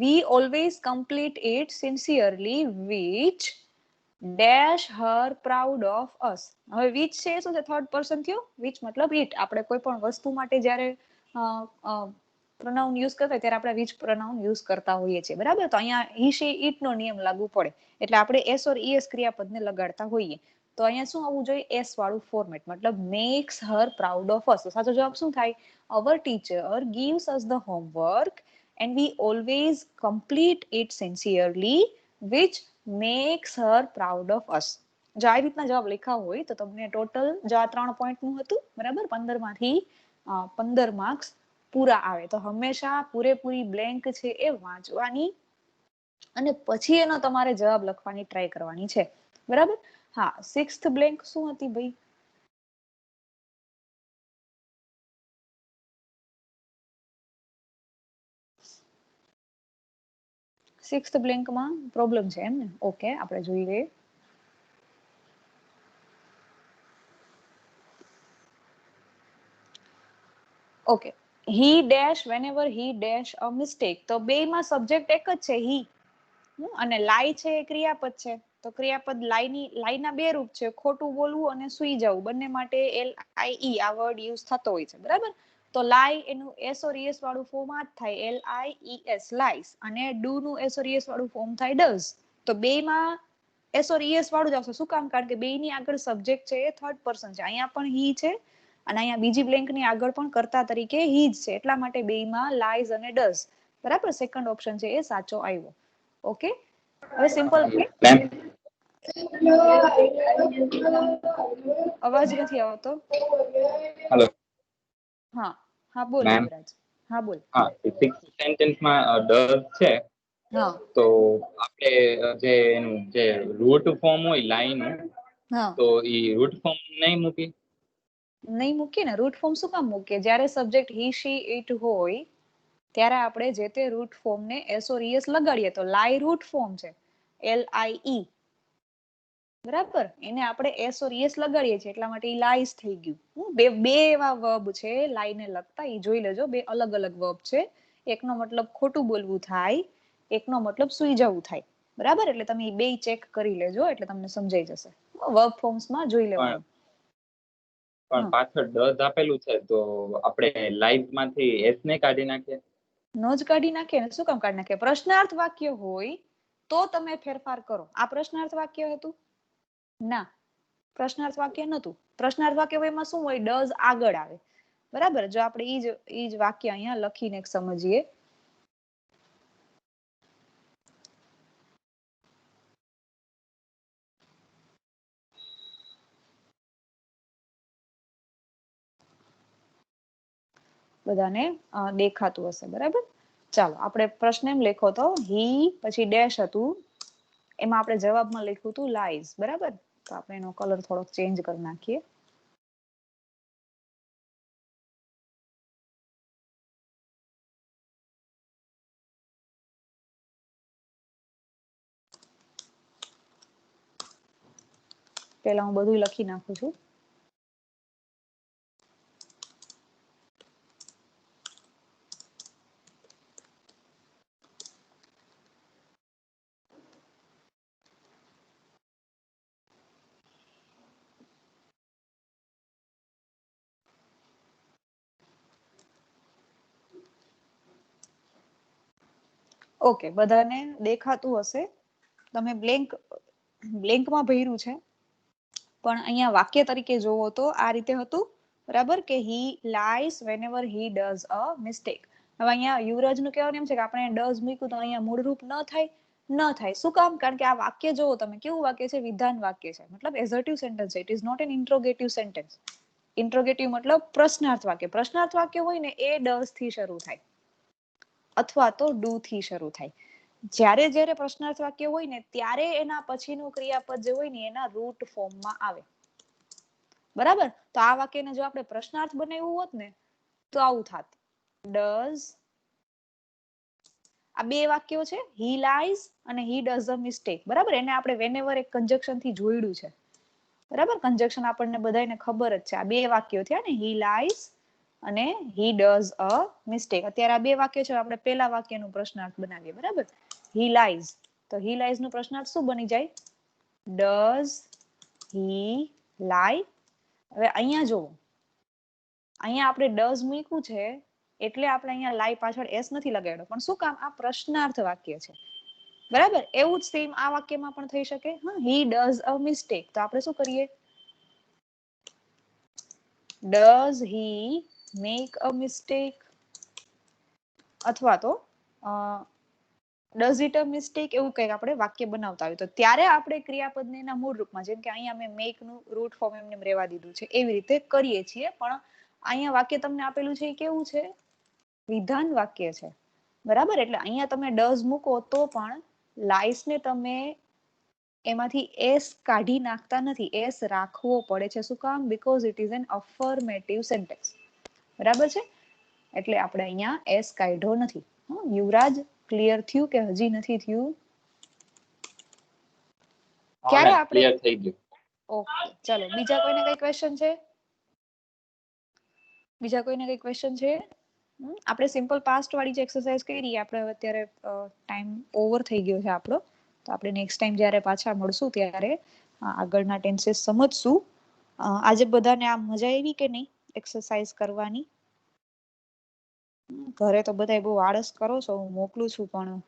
We always complete it sincerely which dash her proud of us. હવે વિચ છે શું છે? થર્ડ પર્સન થયું. વિચ મતલબ ઇટ. આપણે કોઈ પણ વસ્તુ માટે જ્યારે પ્રોનાઉન યુઝ કરતા ત્યારે આપણે વિચ પ્રોનાઉન યુઝ કરતા હોઈએ છીએ. બરાબર? તો અહીંયા હી શી ઇટ નો નિયમ લાગુ પડે. એટલે આપણે એસ ઓર ઈએસ ક્રિયાપદને લગાડતા હોઈએ. તો અહીંયા શું આવવું જોઈએ? એસ વાળું ફોર્મેટ. મતલબ makes her proud of us. તો સાચો જવાબ શું થાય? Our teacher gives us the homework and we always complete it sincerely which makes her proud of us. જો આ રીતના જવાબ લખ્યા હોય તો તમને ટોટલ જો આ 3 પોઈન્ટનું હતું બરાબર 15 માંથી 15 માર્ક્સ પૂરા આવે. તો હંમેશા પૂરેપૂરી બ્લેન્ક છે એ વાંચવાની અને પછી એનો તમારે જવાબ લખવાની ટ્રાય કરવાની છે. બરાબર? હા, 6th બ્લેન્ક શું હતી ભાઈ? 6th બ્લેન્કમાં પ્રોબ્લેમ છે એમ ને? ઓકે, આપણે જોઈ લઈએ. Okay, he dash whenever he dash a mistake. તો બેયમાં સબ્જેક્ટ એક જ છે હી. અને લાઈ છે એ ક્રિયાપદ છે. તો ક્રિયાપદ લાઈના બે રૂપ છે, ખોટું બોલવું અને સુઈ જવું. બંને માટે LIE આ વર્ડ યુઝ થતો હોય છે. બરાબર? તો લાઈ એનું એસ ઓર ઈએસ વાળું ફોર્મ આ જ થાય LIES લાઈસ. અને ડુ નું એસ ઓર ઈએસ વાળું ફોર્મ થાય ડઝ. તો બેયમાં એસ ઓર ઈએસ વાળું જ આવશે. શું કામ? કારણ કે બેયની આગળ સબ્જેક્ટ છે એ થર્ડ પર્સન છે. અહીંયા પણ હી છે અને અહીંયા બીજી બ્લેન્કની આગળ પણ કર્તા તરીકે હી જ છે. એટલા માટે બેયમાં લાઈઝ અને ડઝ. બરાબર? સેકન્ડ ઓપ્શન છે એ સાચો આવ્યો. ઓકે, હવે સિમ્પલ અવાજ નથી આવતો. હેલો હા હા, બોલ મેમ. યુવરાજ. હા બોલ. હા, 6th સેન્ટેન્સમાં ડઝ છે. હા તો આપણે જે એનું જે રૂટ ફોર્મ હોય લાઈનનું હા, તો ઈ રૂટ ફોર્મ નહીં મૂકી. નહીં મૂકીએ ને. રૂટ ફોર્મ શું કામ મૂકીએ? જ્યારે સબ્જેક્ટ હી શી ઇટ હોય ત્યારે આપણે જે તે રૂટ ફોર્મને એસ ઓર ઈએસ લગાડીએ. તો લાઈ રૂટ ફોર્મ છે LIE. બરાબર? એને આપણે એસ ઓર ઈએસ લગાડીએ છીએ એટલા માટે ઈ લાઈસ થઈ ગયું. બે એવા વર્બ છે લાઈને લગતા, ઈ જોઈ લેજો. બે અલગ અલગ વર્બ છે. એકનો મતલબ ખોટું બોલવું થાય, એકનો મતલબ સુઈ જવું થાય. બરાબર? એટલે તમે બે ચેક કરી લેજો એટલે તમને સમજાઈ જશે. વર્બ ફોર્મ્સમાં જોઈ લેવાનું. પણ પાછળ ડઝ આપેલું છે તો આપણે લાઈવ માંથી એસ ને કાઢી નાખીએ. નો જ કાઢી નાખીએ ને. શું કામ કાઢી નાખીએ? પ્રશ્નાર્થ વાક્ય હોય તો તમે ફેરફાર કરો. આ પ્રશ્નાર્થ વાક્ય હતું? ના, પ્રશ્નાર્થ વાક્ય નતું. પ્રશ્નાર્થ વાક્ય એમાં શું હોય? ડઝ આગળ આવે. બરાબર? જો આપણે ઈ જ વાક્ય અહીંયા લખીને સમજીએ. બધાને દેખાતું હશે. બરાબર? ચાલો આપણે પ્રશ્ન એમ લખો તો હી પછી ડેશ હતું, એમાં આપણે જવાબમાં લખ્યું હતું લાઈઝ, બરાબર. તો આપણે એનો કલર થોડોક ચેન્જ કરી નાખીએ. પેલા હું બધું લખી નાખું છું. ઓકે, બધાને દેખાતું હશે. તમે બ્લેન્કમાં ભર્યું છે, પણ અહીંયા વાક્ય તરીકે જોવો તો આ રીતે હતું, બરાબર, કે હી લાઈસ વેનેવર હી ડઝ અ મિસ્ટેક. હવે અહીંયા યુવરાજનું કહેવાનું એમ છે કે આપણે ડઝ મૂક્યું તો અહીંયા મૂળરૂપ ન થાય. શું કામ? કારણ કે આ વાક્ય જોવો તમે, કેવું વાક્ય છે? વિધાન વાક્ય છે, મતલબ એઝર્ટિવ સેન્ટેન્સ છે. It is not an interrogative sentence. Interrogative મતલબ પ્રશ્નાર્થ વાક્ય. પ્રશ્નાર્થ વાક્ય હોય ને એ ડઝ થી શરૂ થાય અથવા તો ડુ થી શરૂ થાય. જ્યારે જ્યારે પ્રશ્નાર્થ વાક્ય હોય ને ત્યારે એના પછીનું ક્રિયાપદ જે હોય ને એના રૂટ ફોર્મમાં આવે, બરાબર. તો આ વાક્યને જો આપણે પ્રશ્નાર્થ બનાવ્યું હોત ને તો આવું થાત, ડઝ. આ બે વાક્યો છે, હી લાઈઝ અને હી ડઝ અ મિસ્ટેક, બરાબર. એને આપણે વેનેવર એક કંજક્શન થી જોડ્યું છે, બરાબર. કંજક્શન આપણને બધાને ખબર જ છે. આ બે વાક્યો થયા ને, હી લાઈઝ અને હી ડઝ અ મિસ્ટેક. અત્યારે આ બે વાક્ય છે, આપણે પેલા વાક્યનું પ્રશ્નાર્થ બનાવીએ, બરાબર. હી લાઈઝ, તો હી લાઈઝ નું પ્રશ્નાર્થ શું બની જાય? ડઝ હી લાઈ? હવે અહીંયા જુઓ, અહીંયા આપણે ડઝ મૂક્યું છે એટલે આપણે અહીંયા લાઈ પાછળ એસ નથી લગાડ્યો, પણ શું કામ? આ પ્રશ્નાર્થ વાક્ય છે, બરાબર. એવું જ સેમ આ વાક્યમાં પણ થઈ શકે. હી ડઝ અ મિસ્ટેક, તો આપણે શું કરીએ? Does he make a mistake? અથવા તો does it a mistake, એવું કંઈક આપણે વાક્ય બનાવતા હોય તો ત્યારે આપણે ક્રિયાપદને એના મૂળ રૂપમાં, જેમ કે અહીંયા મેં મેક નું રૂટ ફોર્મ એમને રહેવા દીધું છે, એવી રીતે કરીએ છીએ. પણ અહીંયા વાક્ય તમને આપેલું છે એ કેવું છે? વિધાન વાક્ય છે, બરાબર. એટલે અહીંયા તમે ડઝ મૂકો તો પણ લાઈસ ને તમે એમાંથી એસ કાઢી નાખતા નથી, એસ રાખવો પડે છે. શું કામ? Because it is an affirmative sentence, બરાબર છે. એટલે આપણે અહીંયા એસ કાઢ્યો નથી. યુવરાજ, ક્લિયર થયું કે હજી નથી થયું? ક્યારે આપણે ક્લિયર થઈ ગયું. ઓકે, ચલો. બીજા કોઈને કઈ ક્વેશ્ચન છે? બીજા કોઈને કઈ ક્વેશ્ચન છે? આપણે સિમ્પલ પાસ્ટ વાળી જે એક્સરસાઇઝ કરી, આપણે અત્યારે ટાઈમ ઓવર થઈ ગયો છે આપણો, તો આપણે નેક્સ્ટ ટાઈમ જ્યારે પાછા મળશું ત્યારે આગળના ટેન્સીસ સમજશું. આજે બધાને આ મજા આવી કે નહીં એક્સરસાઇઝ કરવાની? ઘરે તો બધાય બહુ આળસ કરો છો, હું મોકલું છું, પણ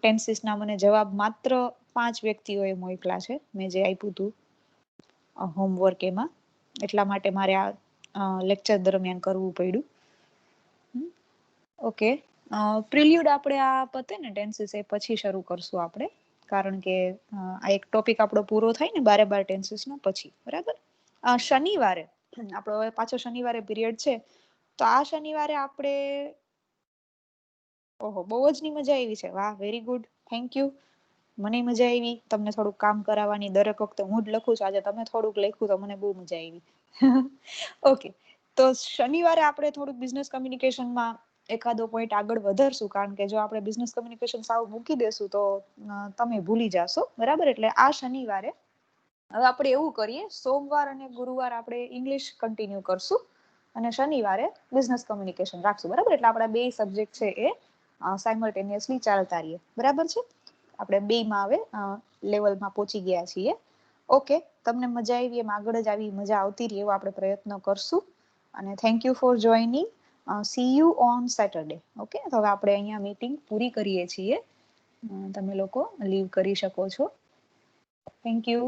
ટેન્સીસના મને જવાબ માત્ર 5 વ્યક્તિઓએ મોકલા છે, મેં જે આપ્યું હતું હોમવર્ક એમાં. એટલા માટે મારે આ લેક્ચર દરમિયાન કરવું પડ્યું. ઓકે, પ્રિલ્યુડ આપણે આ પતે ને ટેન્સીસ એ પછી શરૂ કરશું આપણે, કારણ કે આ એક ટોપિક આપણો પૂરો થાય ને 12 ટેન્સીસનો પછી, બરાબર. શનિવારે આપણો હવે પાછો શનિવારે પીરિયડ છે, તો આ શનિવારે આપણે ઓહો, બહુ જ ની મજા આવી છે. વાહ, વેરી ગુડ, થેન્ક યુ. મને મજા આવી તમને થોડુંક કામ કરાવવાની. દરેક વખતે હું જ લખું છું, આજે તમે થોડુંક લખ્યું તો મને બહુ મજા આવી. ઓકે, તો શનિવારે આપણે થોડુંક બિઝનેસ કમ્યુનિકેશનમાં એકાદો પોઈન્ટ આગળ વધારશું, કારણ કે જો આપણે બિઝનેસ કમ્યુનિકેશન સાવ મૂકી દેશું તો તમે ભૂલી જાશો, બરાબર. એટલે આ શનિવારે હવે આપણે એવું કરીએ, સોમવાર અને ગુરુવાર આપણે ઇંગ્લિશ કન્ટિન્યુ કરશું અને શનિવારે બિઝનેસ કમ્યુનિકેશન રાખશું, બરાબર. એટલે આપણા બે સબ્જેક્ટ છે એ સાયમલ્ટેનિયસલી ચાલતા રહીએ, બરાબર છે. આપણે બેમાં હવે લેવલમાં પહોંચી ગયા છીએ. ઓકે, તમને મજા આવી એમ આગળ જ આવી મજા આવતી રહે એવો આપણે પ્રયત્ન કરશું. અને thank you for joining. C you on Saturday. Okay, તો હવે આપણે અહીંયા મીટિંગ પૂરી કરીએ છીએ. તમે લોકો લીવ કરી શકો છો. Thank you.